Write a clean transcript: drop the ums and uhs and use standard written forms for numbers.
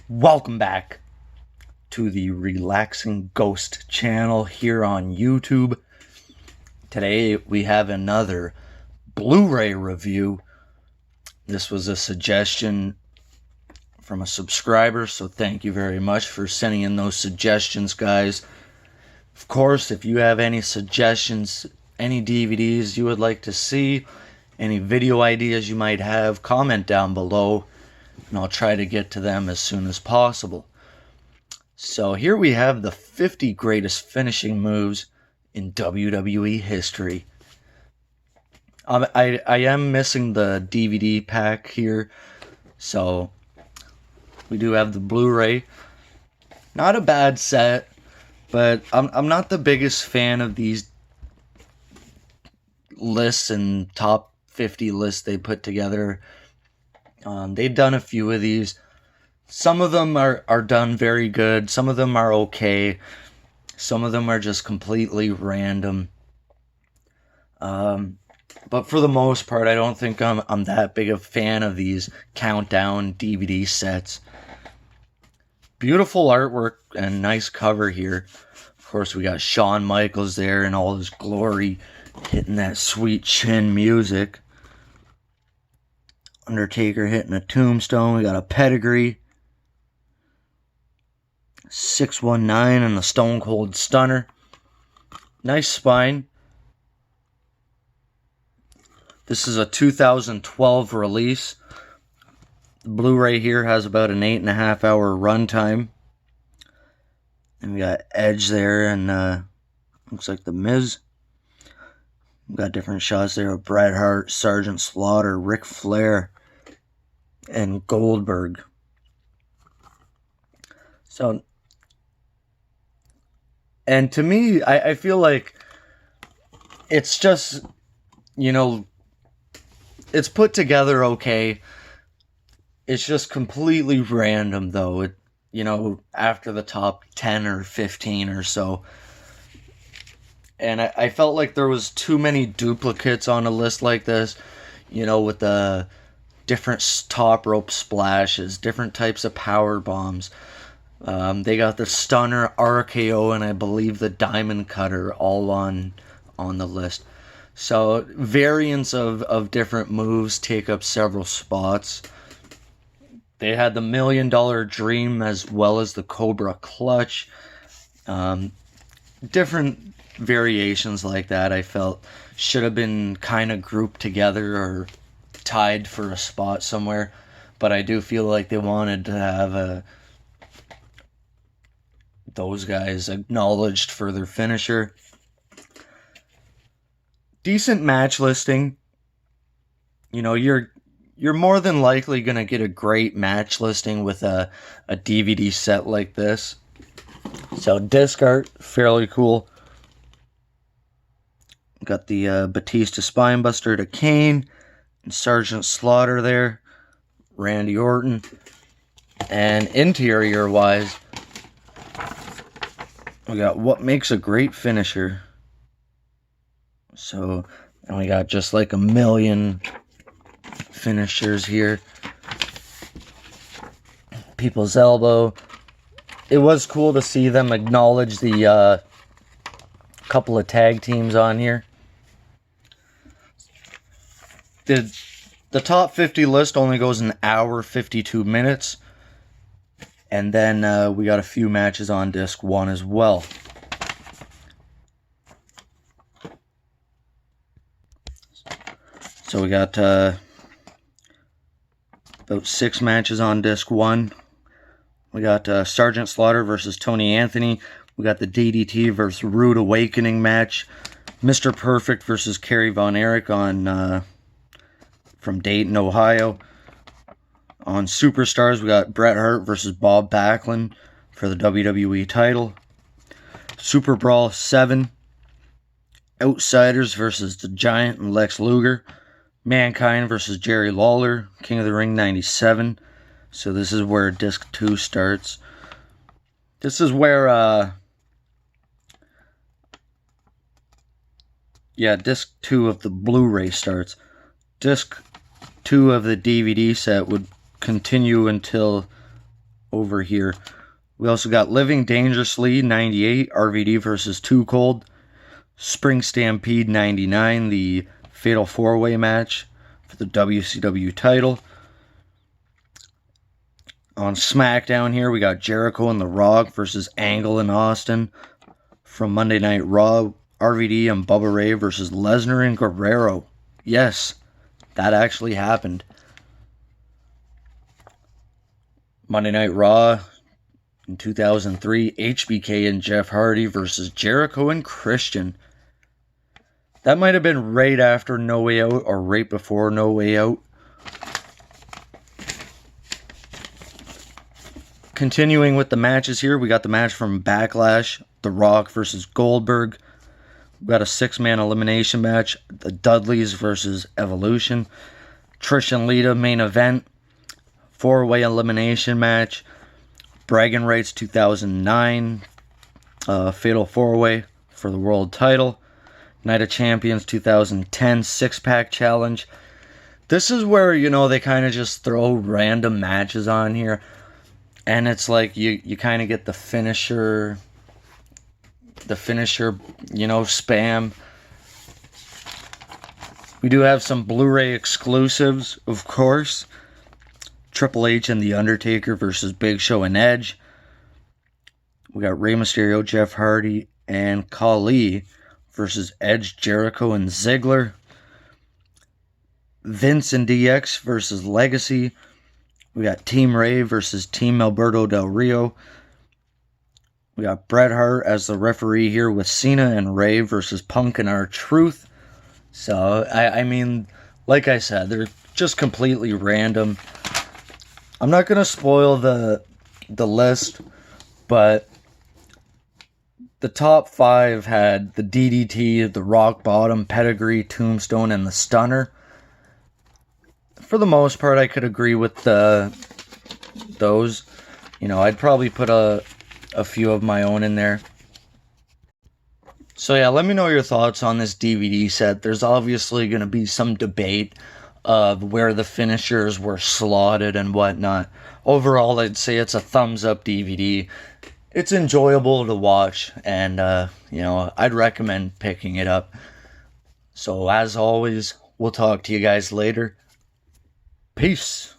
Welcome back to the Relaxing Ghost channel here on YouTube. Today we have another Blu-ray review. This was a suggestion from a subscriber, so thank you very much for sending in those suggestions, guys. Of course, if you have any suggestions, any DVDs you would like to see, any video ideas you might have, comment down below, and I'll try to get to them as soon as possible. So here we have the 50 greatest finishing moves in WWE history. I am missing the DVD pack here, so we do have the Blu-ray. Not a bad set, but I'm not the biggest fan of these lists and top 50 lists they put together. They've done a few of these. Some of them are done very good. Some of them are okay. Some of them are just completely random. But for the most part, I don't think I'm that big a fan of these countdown DVD sets. Beautiful artwork and nice cover here. Of course, we got Shawn Michaels there in all his glory, hitting that sweet chin music. Undertaker hitting a tombstone. We got a pedigree. 619 and the Stone Cold Stunner. Nice spine. This is a 2012 release. The Blu-ray here has about an 8.5 hour runtime. And we got Edge there and looks like The Miz. We got different shots there of Bret Hart, Sergeant Slaughter, Ric Flair, and Goldberg. So, and to me, I feel like it's just, it's put together okay. It's just completely random, though. After the top 10 or 15 or so. And I felt like there was too many duplicates on a list like this, with the different top rope splashes, different types of power bombs. They got the Stunner, RKO, and I believe the Diamond Cutter all on the list. So variants of different moves take up several spots. They had the $1 Million Dream as well as the Cobra Clutch. Different variations like that I felt should have been kind of grouped together or tied for a spot somewhere, but I do feel like they wanted to have those guys acknowledged for their finisher. Decent match listing. You're more than likely gonna get a great match listing with a DVD set like this. So disc art, fairly cool. Got the Batista Spinebuster to Kane, and Sergeant Slaughter there, Randy Orton. And interior-wise, we got what makes a great finisher. So, and we got just like a million finishers here. People's Elbow. It was cool to see them acknowledge the couple of tag teams on here. The top 50 list only goes an hour 52 minutes, and then we got a few matches on disc 1 as well. So we got about 6 matches on disc 1. We got Sergeant Slaughter versus Tony Anthony. We got the DDT versus Rude Awakening match. Mr. Perfect versus Kerry Von Erich on from Dayton, Ohio. On Superstars, we got Bret Hart versus Bob Backlund for the WWE title. Super Brawl 7. Outsiders versus The Giant and Lex Luger. Mankind versus Jerry Lawler. King of the Ring 97. So this is where disc 2 starts. This is where disc 2 of the Blu-ray starts. Disc 2 of the DVD set would continue until over here. We also got Living Dangerously 98, RVD versus Too Cold. Spring Stampede 99, the Fatal 4-Way match for the WCW title. On SmackDown here, we got Jericho and The Rock versus Angle and Austin. From Monday Night Raw, RVD and Bubba Ray versus Lesnar and Guerrero. Yes, that actually happened. Monday Night Raw in 2003, HBK and Jeff Hardy versus Jericho and Christian. That might have been right after No Way Out or right before No Way Out. Continuing with the matches here, we got the match from Backlash, The Rock versus Goldberg. We got a 6-man elimination match, the Dudleys versus Evolution. Trish and Lita main event, 4-way elimination match. Bragging Rights 2009, Fatal 4-way for the world title. Night of Champions 2010, 6-pack challenge. This is where, they kind of just throw random matches on here. And it's like you kind of get the finisher, spam. We do have some Blu-ray exclusives, of course. Triple H and The Undertaker versus Big Show and Edge. We got Rey Mysterio, Jeff Hardy, and Khali versus Edge, Jericho, and Ziggler. Vince and DX versus Legacy. We got Team Ray versus Team Alberto Del Rio. We got Bret Hart as the referee here with Cena and Ray versus Punk and R-Truth. So, I mean, like I said, they're just completely random. I'm not going to spoil the list, but the top 5 had the DDT, the Rock Bottom, Pedigree, Tombstone, and the Stunner. For the most part, I could agree with those. I'd probably put a few of my own in there. So yeah, let me know your thoughts on this DVD set. There's obviously going to be some debate of where the finishers were slotted and whatnot. Overall, I'd say it's a thumbs up DVD. It's enjoyable to watch, and I'd recommend picking it up. So as always, we'll talk to you guys later. Peace.